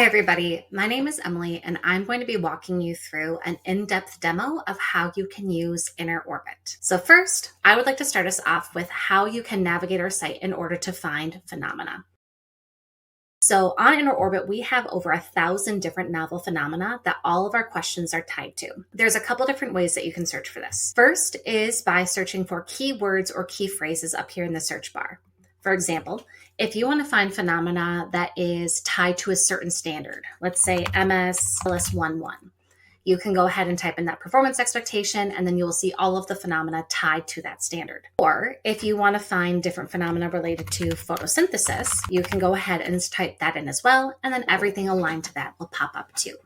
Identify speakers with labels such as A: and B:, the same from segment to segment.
A: Hi everybody, my name is Emily and I'm going to be walking you through an in-depth demo of how you can use InnerOrbit. So first, I would like to start us off with how you can navigate our site in order to find phenomena. So on InnerOrbit, we have over 1,000 different novel phenomena that all of our questions are tied to. There's a couple different ways that you can search for this. First is by searching for keywords or key phrases up here in the search bar. For example, if you want to find phenomena that is tied to a certain standard, let's say MS-11, you can go ahead and type in that performance expectation, and then you will see all of the phenomena tied to that standard. Or if you want to find different phenomena related to photosynthesis, you can go ahead and type that in as well, and then everything aligned to that will pop up too.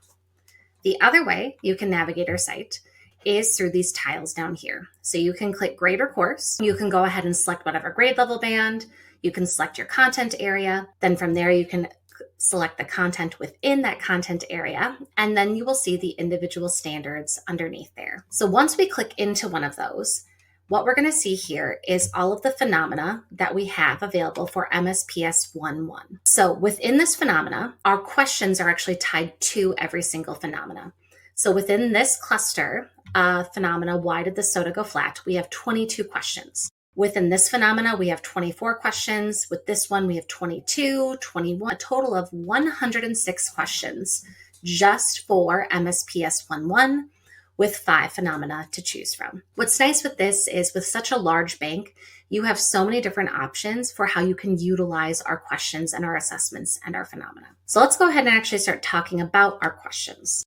A: The other way you can navigate our site is through these tiles down here. So you can click grade or course. You can go ahead and select whatever grade level band. You can select your content area. Then from there, you can select the content within that content area, and then you will see the individual standards underneath there. So once we click into one of those, what we're going to see here is all of the phenomena that we have available for MSPS 1.1. So within this phenomena, our questions are actually tied to every single phenomena. So within this cluster, phenomena, why did the soda go flat? We have 22 questions. Within this phenomena, we have 24 questions. With this one, we have 22, 21, a total of 106 questions just for MSPS 1.1 with 5 phenomena to choose from. What's nice with this is with such a large bank, you have so many different options for how you can utilize our questions and our assessments and our phenomena. So let's go ahead and actually start talking about our questions.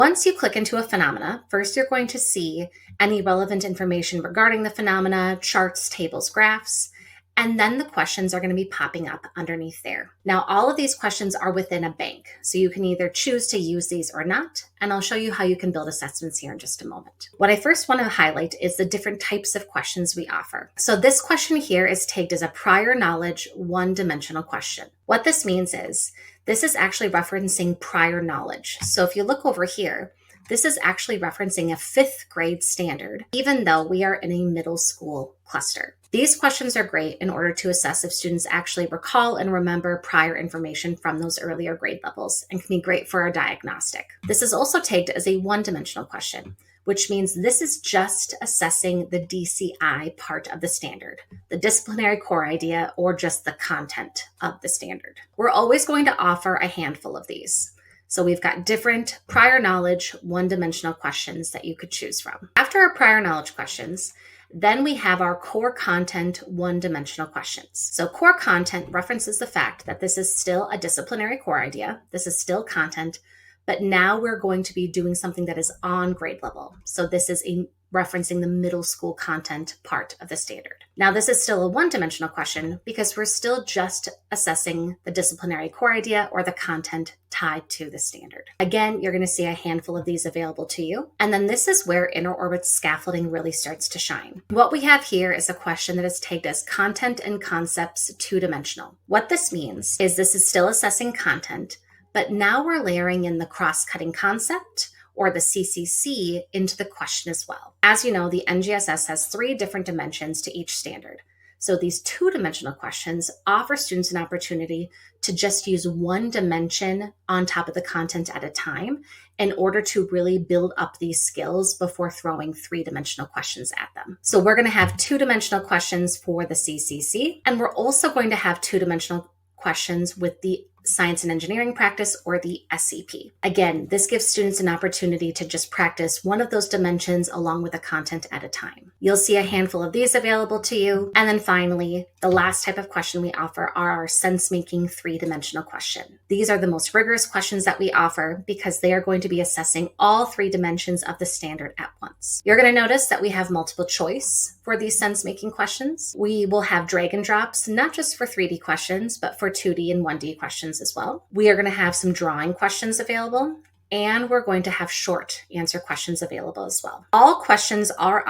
A: Once you click into a phenomena, first you're going to see any relevant information regarding the phenomena, charts, tables, graphs, and then the questions are going to be popping up underneath there. Now, all of these questions are within a bank, so you can either choose to use these or not, and I'll show you how you can build assessments here in just a moment. What I first want to highlight is the different types of questions we offer. So this question here is tagged as a prior knowledge one-dimensional question. What this means is, this is actually referencing prior knowledge. So if you look over here, this is actually referencing a 5th grade standard, even though we are in a middle school cluster. These questions are great in order to assess if students actually recall and remember prior information from those earlier grade levels and can be great for our diagnostic. This is also tagged as a one-dimensional question, which means this is just assessing the DCI part of the standard, the disciplinary core idea, or just the content of the standard. We're always going to offer a handful of these. So we've got different prior knowledge, one-dimensional questions that you could choose from. After our prior knowledge questions, then we have our core content one-dimensional questions. So core content references the fact that this is still a disciplinary core idea. This is still content, but now we're going to be doing something that is on grade level. So this is referencing the middle school content part of the standard. Now, this is still a one-dimensional question because we're still just assessing the disciplinary core idea or the content tied to the standard. Again, you're going to see a handful of these available to you. And then this is where InnerOrbit's scaffolding really starts to shine. What we have here is a question that is tagged as content and concepts two-dimensional. What this means is this is still assessing content, but now we're layering in the cross-cutting concept or the CCC into the question as well. As you know, the NGSS has 3 different dimensions to each standard. So these two-dimensional questions offer students an opportunity to just use one dimension on top of the content at a time in order to really build up these skills before throwing 3-dimensional questions at them. So we're going to have 2-dimensional questions for the CCC, and we're also going to have 2-dimensional questions with the science and engineering practice or the SCP. Again, this gives students an opportunity to just practice one of those dimensions along with the content at a time. You'll see a handful of these available to you. And then finally, the last type of question we offer are our sense-making 3-dimensional question. These are the most rigorous questions that we offer because they are going to be assessing all 3 dimensions of the standard at once. You're going to notice that we have multiple choice for these sense-making questions. We will have drag and drops, not just for 3D questions, but for 2D and 1D questions as well. We are going to have some drawing questions available, and we're going to have short answer questions available as well. All questions are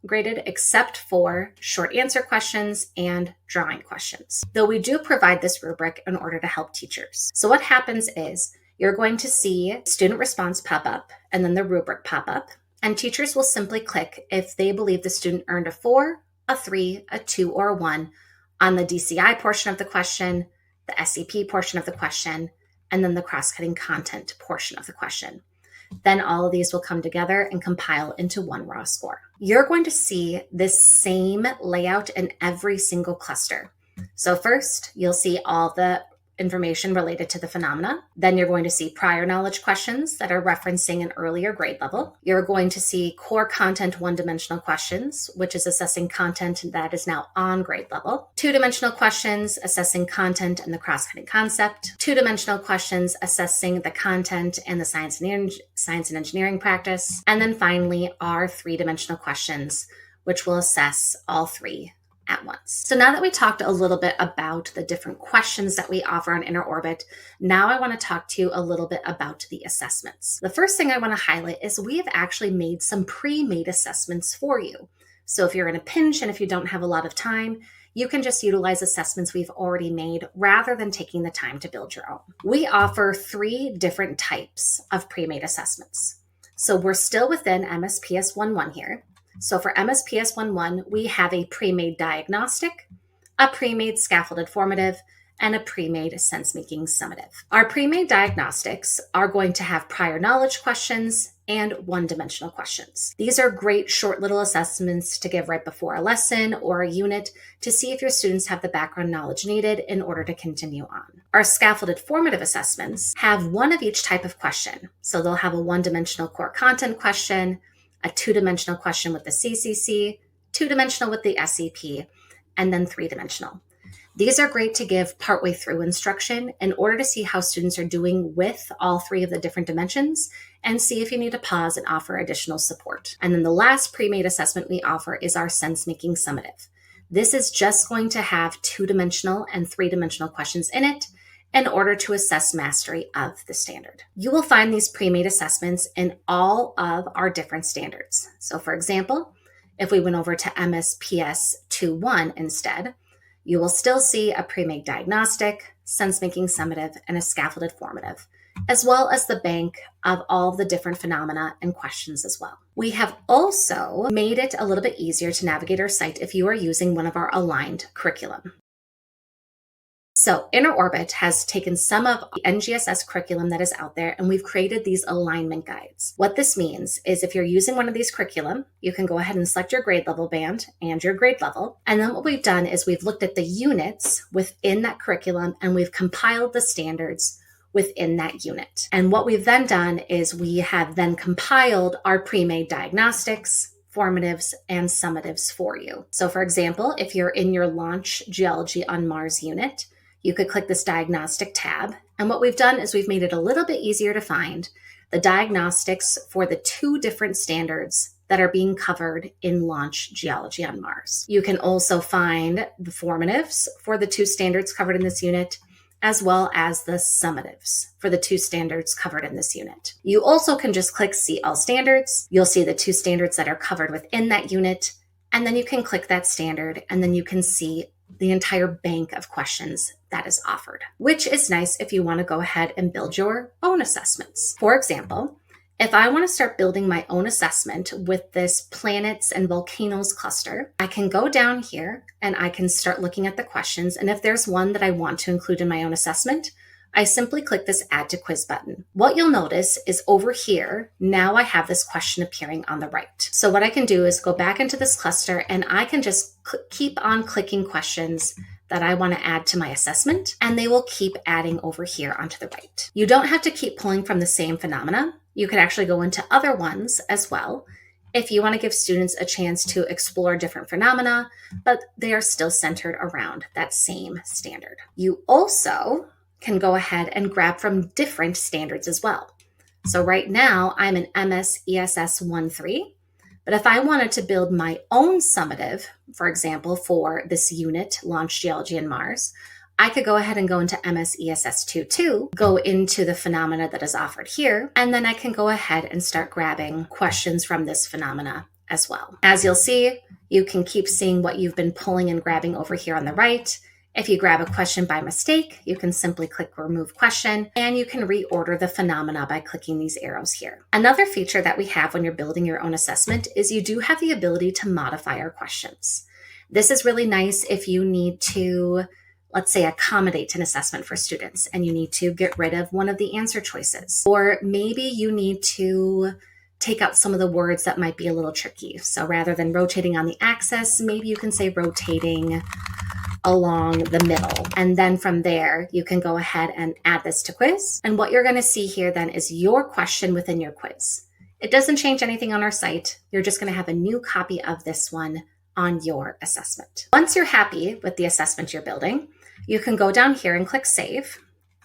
A: graded except for short answer questions and drawing questions, though we do provide this rubric in order to help teachers. So what happens is you're going to see student response pop up and then the rubric pop up, and teachers will simply click if they believe the student earned a 4, a 3, a 2, or a 1 on the DCI portion of the question, the SEP portion of the question, and then the cross-cutting content portion of the question. Then all of these will come together and compile into one raw score. You're going to see this same layout in every single cluster. So first, you'll see all the information related to the phenomena. Then you're going to see prior knowledge questions that are referencing an earlier grade level. You're going to see core content one-dimensional questions, which is assessing content that is now on grade level. Two-dimensional questions assessing content and the cross-cutting concept. Two-dimensional questions assessing the content and the science and engineering practice. And then finally, our three-dimensional questions, which will assess all three at once. So now that we talked a little bit about the different questions that we offer on InnerOrbit, now I want to talk to you a little bit about the assessments. The first thing I want to highlight is we have actually made some pre-made assessments for you. So if you're in a pinch and if you don't have a lot of time, you can just utilize assessments we've already made rather than taking the time to build your own. We offer 3 different types of pre-made assessments. So we're still within MSPS 1.1 here. So for MSPS 1.1, we have a pre-made diagnostic, a pre-made scaffolded formative, and a pre-made sense-making summative. Our pre-made diagnostics are going to have prior knowledge questions and one-dimensional questions. These are great short little assessments to give right before a lesson or a unit to see if your students have the background knowledge needed in order to continue on. Our scaffolded formative assessments have one of each type of question. So they'll have a one-dimensional core content question, a two-dimensional question with the CCC, two-dimensional with the SEP, and then three-dimensional. These are great to give partway through instruction in order to see how students are doing with all 3 of the different dimensions and see if you need to pause and offer additional support. And then the last pre-made assessment we offer is our sense-making summative. This is just going to have two-dimensional and three-dimensional questions in it in order to assess mastery of the standard. You will find these pre-made assessments in all of our different standards. So for example, if we went over to MSPS 2.1 instead, you will still see a pre-made diagnostic, sense-making summative, and a scaffolded formative, as well as the bank of all the different phenomena and questions as well. We have also made it a little bit easier to navigate our site if you are using one of our aligned curriculum. So InnerOrbit has taken some of the NGSS curriculum that is out there and we've created these alignment guides. What this means is if you're using one of these curriculum, you can go ahead and select your grade level band and your grade level. And then what we've done is we've looked at the units within that curriculum and we've compiled the standards within that unit. And what we've then done is we have then compiled our pre-made diagnostics, formatives, and summatives for you. So for example, if you're in your Launch Geology on Mars unit, you could click this diagnostic tab. And what we've done is we've made it a little bit easier to find the diagnostics for the 2 different standards that are being covered in Launch Geology on Mars. You can also find the formatives for the 2 standards covered in this unit, as well as the summatives for the 2 standards covered in this unit. You also can just click See All Standards. You'll see the 2 standards that are covered within that unit, and then you can click that standard, and then you can see the entire bank of questions that is offered, which is nice if you want to go ahead and build your own assessments. For example, if I want to start building my own assessment with this planets and volcanoes cluster, I can go down here and I can start looking at the questions. And if there's one that I want to include in my own assessment, I simply click this Add to Quiz button. What you'll notice is over here, now I have this question appearing on the right. So what I can do is go back into this cluster and I can just keep on clicking questions that I want to add to my assessment, and they will keep adding over here onto the right. You don't have to keep pulling from the same phenomena. You could actually go into other ones as well if you want to give students a chance to explore different phenomena, but they are still centered around that same standard. You also can go ahead and grab from different standards as well. So right now I'm in MS ESS 1.3, but if I wanted to build my own summative, for example, for this unit, Launch Geology on Mars, I could go ahead and go into MS ESS 2.2, go into the phenomena that is offered here, and then I can go ahead and start grabbing questions from this phenomena as well. As you'll see, you can keep seeing what you've been pulling and grabbing over here on the right. If you grab a question by mistake, you can simply click Remove Question, and you can reorder the phenomena by clicking these arrows here. Another feature that we have when you're building your own assessment is you do have the ability to modify our questions. This is really nice if you need to let's say, accommodate an assessment for students and you need to get rid of one of the answer choices. Or maybe you need to take out some of the words that might be a little tricky. So rather than rotating on the axis, maybe you can say rotating along the middle. And then from there, you can go ahead and add this to quiz. And what you're going to see here then is your question within your quiz. It doesn't change anything on our site. You're just going to have a new copy of this one on your assessment. Once you're happy with the assessment you're building, you can go down here and click Save.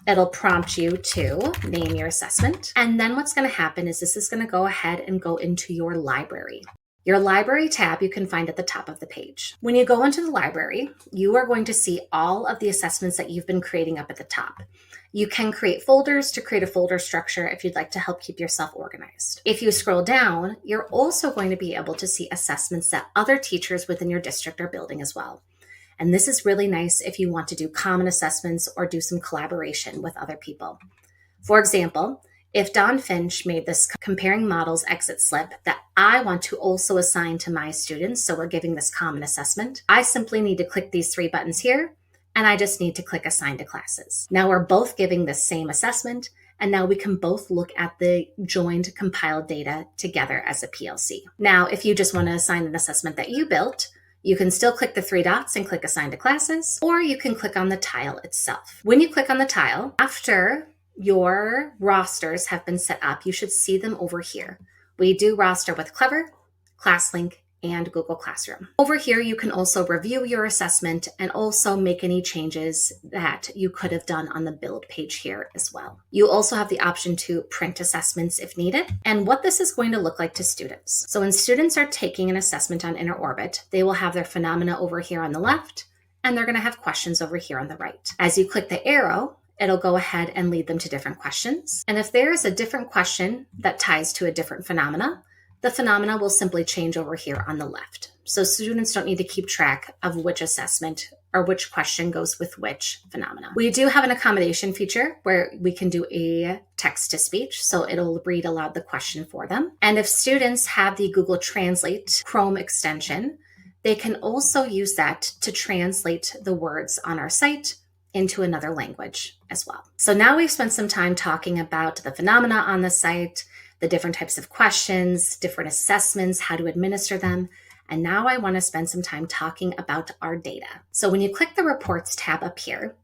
A: It'll prompt you to name your assessment. And then what's going to happen is this is going to go ahead and go into your library. Your library tab you can find at the top of the page. When you go into the library, you are going to see all of the assessments that you've been creating up at the top. You can create folders to create a folder structure if you'd like to help keep yourself organized. If you scroll down, you're also going to be able to see assessments that other teachers within your district are building as well. And this is really nice if you want to do common assessments or do some collaboration with other people. For example, if Don Finch made this comparing models exit slip that I want to also assign to my students, so we're giving this common assessment, I simply need to click these 3 buttons here, and I just need to click Assign to Classes. Now we're both giving the same assessment, and now we can both look at the joined compiled data together as a PLC. Now, if you just want to assign an assessment that you built, you can still click the 3 dots and click Assign to Classes, or you can click on the tile itself. When you click on the tile, after your rosters have been set up, you should see them over here. We do roster with Clever, ClassLink, and Google Classroom. Over here, you can also review your assessment and also make any changes that you could have done on the build page here as well. You also have the option to print assessments if needed, and what this is going to look like to students. So when students are taking an assessment on InnerOrbit, they will have their phenomena over here on the left, and they're going to have questions over here on the right. As you click the arrow, it'll go ahead and lead them to different questions. And if there is a different question that ties to a different phenomena, the phenomena will simply change over here on the left. So students don't need to keep track of which assessment or which question goes with which phenomena. We do have an accommodation feature where we can do a text to speech, so it'll read aloud the question for them. And if students have the Google Translate Chrome extension, they can also use that to translate the words on our site into another language as well. So now we've spent some time talking about the phenomena on the site, the different types of questions, different assessments, how to administer them. And now I want to spend some time talking about our data. So when you click the Reports tab up here,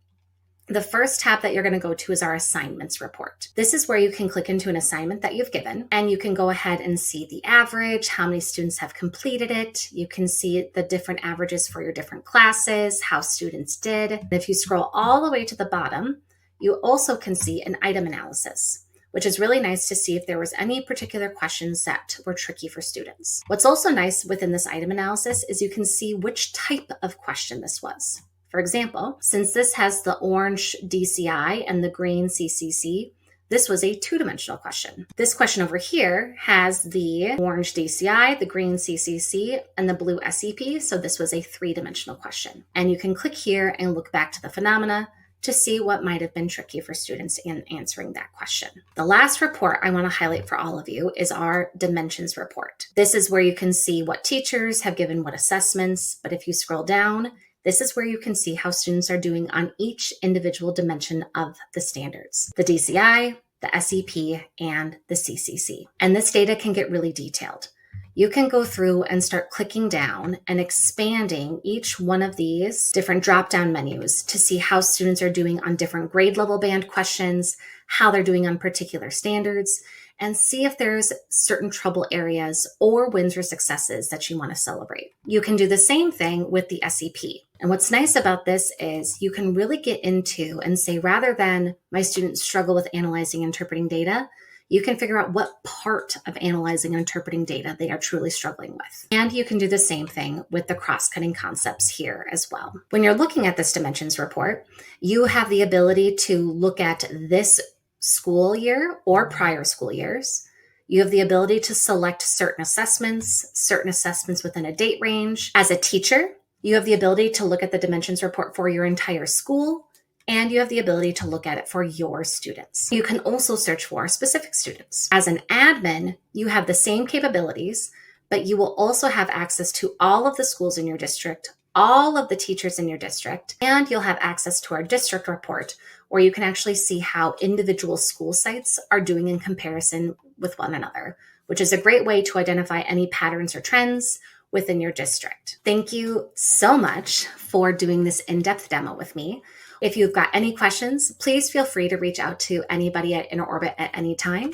A: the first tab that you're going to go to is our Assignments report. This is where you can click into an assignment that you've given, and you can go ahead and see the average, how many students have completed it. You can see the different averages for your different classes, how students did. And if you scroll all the way to the bottom, you also can see an item analysis, which is really nice to see if there was any particular questions that were tricky for students. What's also nice within this item analysis is you can see which type of question this was. For example, since this has the orange DCI and the green CCC, this was a 2-dimensional question. This question over here has the orange DCI, the green CCC, and the blue SEP, so this was a 3-dimensional question. And you can click here and look back to the phenomena to see what might have been tricky for students in answering that question. The last report I want to highlight for all of you is our dimensions report. This is where you can see what teachers have given what assessments, but if you scroll down, this is where you can see how students are doing on each individual dimension of the standards, the DCI, the SEP, and the CCC. And this data can get really detailed. You can go through and start clicking down and expanding each one of these different drop-down menus to see how students are doing on different grade level band questions, how they're doing on particular standards, and see if there's certain trouble areas or wins or successes that you want to celebrate. You can do the same thing with the SEP. And what's nice about this is you can really get into and say, rather than my students struggle with analyzing and interpreting data, you can figure out what part of analyzing and interpreting data they are truly struggling with. And you can do the same thing with the cross-cutting concepts here as well. When you're looking at this dimensions report, you have the ability to look at this school year or prior school years. You have the ability to select certain assessments within a date range. As a teacher, you have the ability to look at the dimensions report for your entire school, and you have the ability to look at it for your students. You can also search for specific students. As an admin, you have the same capabilities, but you will also have access to all of the schools in your district, all of the teachers in your district, and you'll have access to our district report, where you can actually see how individual school sites are doing in comparison with one another, which is a great way to identify any patterns or trends within your district. Thank you so much for doing this in-depth demo with me. If you've got any questions, please feel free to reach out to anybody at InnerOrbit at any time.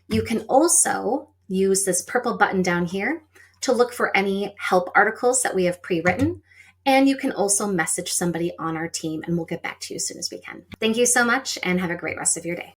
A: You can also use this purple button down here to look for any help articles that we have pre-written. And you can also message somebody on our team and we'll get back to you as soon as we can. Thank you so much and have a great rest of your day.